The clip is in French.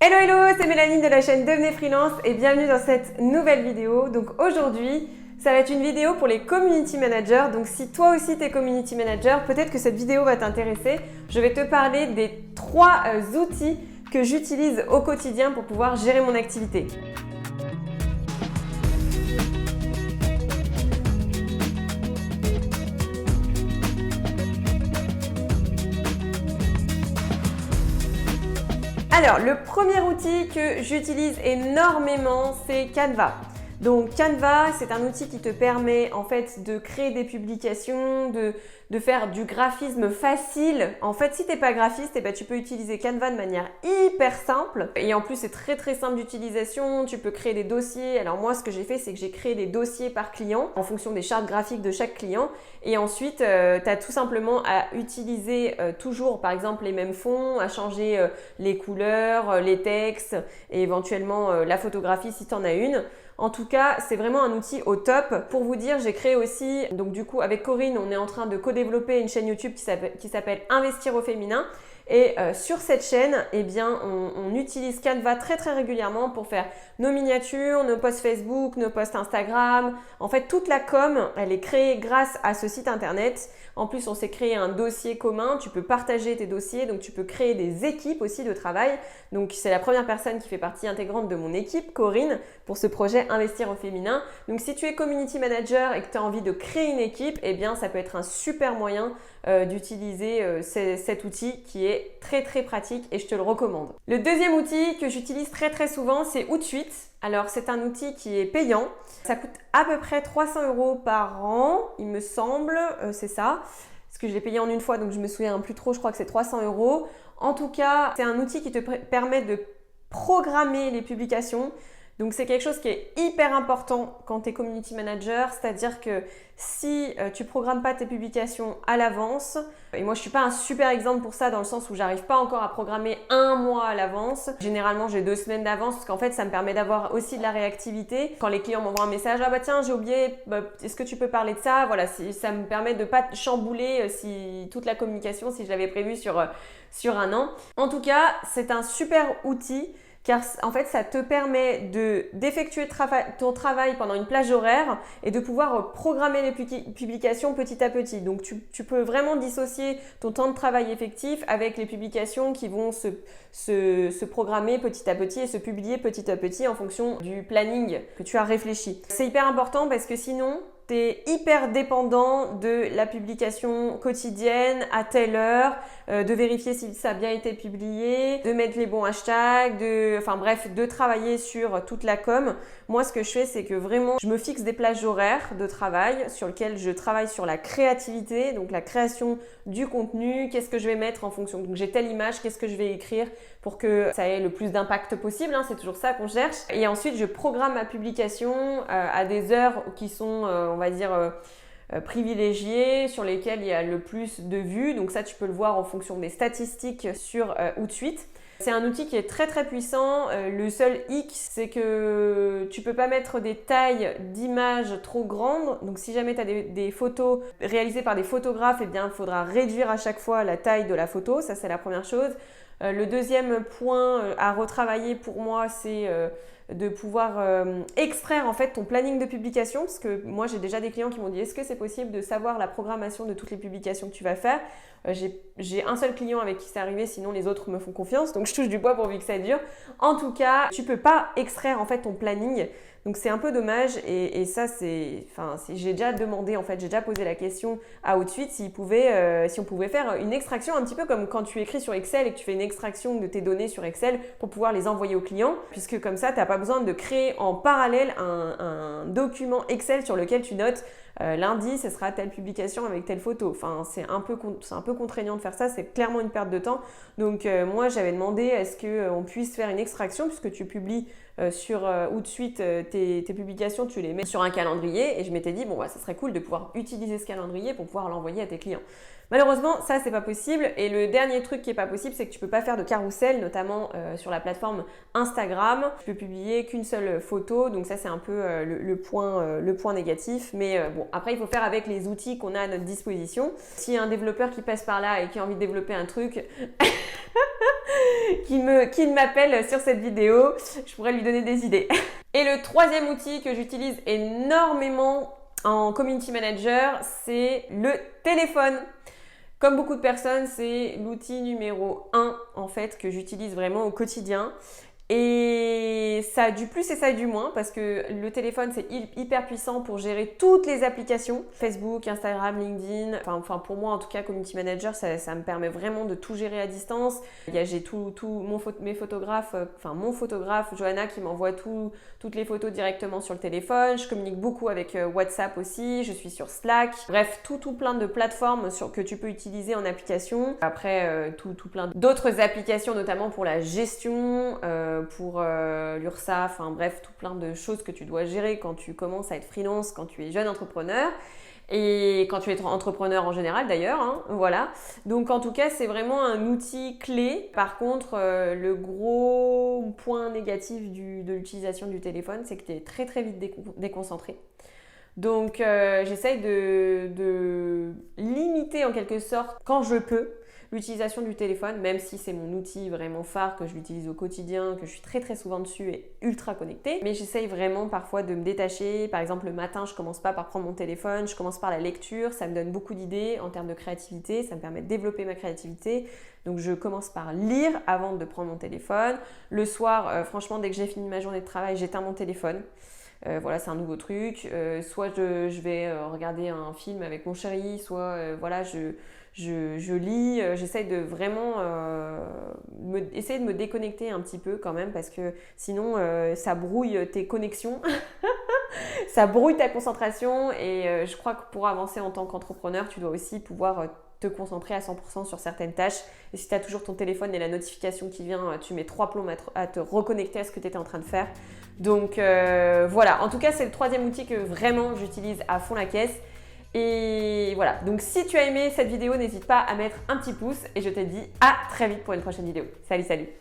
Hello hello, c'est Mélanie de la chaîne Devenez Freelance et bienvenue dans cette nouvelle vidéo. Donc aujourd'hui, ça va être une vidéo pour les community managers. Donc si toi aussi tu es community manager, peut-être que cette vidéo va t'intéresser. Je vais te parler des 3 outils que j'utilise au quotidien pour pouvoir gérer mon activité. Alors, le premier outil que j'utilise énormément, c'est Canva. Donc Canva, c'est un outil qui te permet en fait de créer des publications, de faire du graphisme facile. En fait, si tu n'es pas graphiste, tu peux utiliser Canva de manière hyper simple. Et en plus, c'est très simple d'utilisation. Tu peux créer des dossiers. Alors moi, ce que j'ai fait, c'est que j'ai créé des dossiers par client en fonction des chartes graphiques de chaque client. Et ensuite, tu as tout simplement à utiliser toujours, par exemple, les mêmes fonds, à changer les couleurs, les textes et éventuellement la photographie si tu en as une. En tout cas, c'est vraiment un outil au top. Pour vous dire, j'ai créé aussi, donc du coup avec Corinne, on est en train de co-développer une chaîne YouTube qui s'appelle Investir au féminin. Et sur cette chaîne, on utilise Canva très régulièrement pour faire nos miniatures, nos posts Facebook, nos posts Instagram. En fait, toute la com, elle est créée grâce à ce site internet. En plus, on s'est créé un dossier commun. Tu peux partager tes dossiers, donc tu peux créer des équipes aussi de travail. Donc, c'est la première personne qui fait partie intégrante de mon équipe, Corinne, pour ce projet Investir au féminin. Donc, si tu es community manager et que tu as envie de créer une équipe, ça peut être un super moyen d'utiliser cet outil qui est très pratique et je te le recommande. Le deuxième outil que j'utilise très souvent, c'est Outsuite. Alors c'est un outil qui est payant, ça coûte à peu près 300 € par an, il me semble, c'est ça. Parce que je l'ai payé en une fois, donc je me souviens plus trop, je crois que c'est 300 €. En tout cas, c'est un outil qui te permet de programmer les publications. Donc c'est quelque chose qui est hyper important quand tu es community manager, c'est-à-dire que si tu programmes pas tes publications à l'avance, et moi je suis pas un super exemple pour ça dans le sens où j'arrive pas encore à programmer un mois à l'avance. Généralement j'ai 2 semaines d'avance parce qu'en fait ça me permet d'avoir aussi de la réactivité. Quand les clients m'envoient un message, ah bah tiens j'ai oublié, est-ce que tu peux parler de ça? Voilà, ça me permet de pas chambouler toute la communication si je l'avais prévu sur un an. En tout cas, c'est un super outil. Car en fait, ça te permet d'effectuer ton travail pendant une plage horaire et de pouvoir programmer les publications petit à petit. Donc, tu peux vraiment dissocier ton temps de travail effectif avec les publications qui vont se programmer petit à petit et se publier petit à petit en fonction du planning que tu as réfléchi. C'est hyper important parce que sinon, tu es hyper dépendant de la publication quotidienne à telle heure, de vérifier si ça a bien été publié, de mettre les bons hashtags, de travailler sur toute la com. Moi, ce que je fais, c'est que vraiment, je me fixe des plages horaires de travail sur lesquelles je travaille sur la créativité, donc la création du contenu, qu'est-ce que je vais mettre en fonction. Donc, j'ai telle image, qu'est-ce que je vais écrire pour que ça ait le plus d'impact possible, c'est toujours ça qu'on cherche. Et ensuite, je programme ma publication à des heures qui sont, privilégiées, sur lesquelles il y a le plus de vues. Donc ça, tu peux le voir en fonction des statistiques sur Outsuite. C'est un outil qui est très puissant. Le seul hic, c'est que tu peux pas mettre des tailles d'images trop grandes. Donc si jamais tu as des photos réalisées par des photographes, il faudra réduire à chaque fois la taille de la photo. Ça, c'est la première chose. Le deuxième point à retravailler pour moi, c'est de pouvoir extraire en fait ton planning de publication, parce que moi j'ai déjà des clients qui m'ont dit est-ce que c'est possible de savoir la programmation de toutes les publications que tu vas faire. J'ai un seul client avec qui c'est arrivé, sinon les autres me font confiance, donc je touche du bois pourvu que ça dure. En tout cas, tu peux pas extraire en fait ton planning, donc c'est un peu dommage et ça j'ai déjà demandé en fait, j'ai déjà posé la question à Outsuite si on pouvait faire une extraction un petit peu comme quand tu écris sur Excel et que tu fais une extraction de tes données sur Excel pour pouvoir les envoyer au client, puisque comme ça tu n'as pas besoin de créer en parallèle un document Excel sur lequel tu notes lundi ce sera telle publication avec telle photo. C'est un peu contraignant de faire ça, c'est clairement une perte de temps. Donc moi j'avais demandé est-ce qu'on puisse faire une extraction puisque tu publies sur Outsuite tes publications, tu les mets sur un calendrier et je m'étais dit ça serait cool de pouvoir utiliser ce calendrier pour pouvoir l'envoyer à tes clients. Malheureusement, ça c'est pas possible et le dernier truc qui est pas possible, c'est que tu peux pas faire de carrousel, notamment sur la plateforme Instagram. Tu peux publier qu'une seule photo, donc ça c'est un peu le point négatif. Mais après il faut faire avec les outils qu'on a à notre disposition. S'il y a un développeur qui passe par là et qui a envie de développer un truc, qu'il m'appelle sur cette vidéo. Je pourrais lui donner des idées. Et le troisième outil que j'utilise énormément en community manager, c'est le téléphone. Comme beaucoup de personnes, c'est l'outil numéro 1 en fait que j'utilise vraiment au quotidien. Et ça a du plus et ça a du moins parce que le téléphone c'est hyper puissant pour gérer toutes les applications, Facebook, Instagram, LinkedIn, enfin pour moi en tout cas Community Manager ça me permet vraiment de tout gérer à distance. J'ai mes photographes, mon photographe Johanna qui m'envoie toutes les photos directement sur le téléphone, je communique beaucoup avec WhatsApp aussi, je suis sur Slack, bref tout plein de plateformes que tu peux utiliser en application. Après tout plein d'autres applications notamment pour la gestion, pour l'URSSAF, enfin bref, tout plein de choses que tu dois gérer quand tu commences à être freelance, quand tu es jeune entrepreneur et quand tu es entrepreneur en général d'ailleurs, hein, voilà. Donc en tout cas, c'est vraiment un outil clé. Par contre, le gros point négatif de l'utilisation du téléphone, c'est que tu es très très vite déconcentré. Donc j'essaye de limiter en quelque sorte, quand je peux, l'utilisation du téléphone, même si c'est mon outil vraiment phare, que je l'utilise au quotidien, que je suis très très souvent dessus et ultra connectée. Mais j'essaye vraiment parfois de me détacher. Par exemple, le matin, je commence pas par prendre mon téléphone, je commence par la lecture. Ça me donne beaucoup d'idées en termes de créativité, ça me permet de développer ma créativité. Donc je commence par lire avant de prendre mon téléphone. Le soir, franchement, dès que j'ai fini ma journée de travail, j'éteins mon téléphone. Voilà, c'est un nouveau truc. Soit je vais regarder un film avec mon chéri, soit voilà, je lis. J'essaye de vraiment essayer de me déconnecter un petit peu quand même parce que sinon ça brouille tes connexions, ça brouille ta concentration et je crois que pour avancer en tant qu'entrepreneur, tu dois aussi pouvoir te concentrer à 100% sur certaines tâches. Et si tu as toujours ton téléphone et la notification qui vient, tu mets 3 plombs à te reconnecter à ce que tu étais en train de faire. Donc voilà, en tout cas c'est le troisième outil que vraiment j'utilise à fond la caisse. Et voilà, donc si tu as aimé cette vidéo, n'hésite pas à mettre un petit pouce et je te dis à très vite pour une prochaine vidéo. Salut, salut!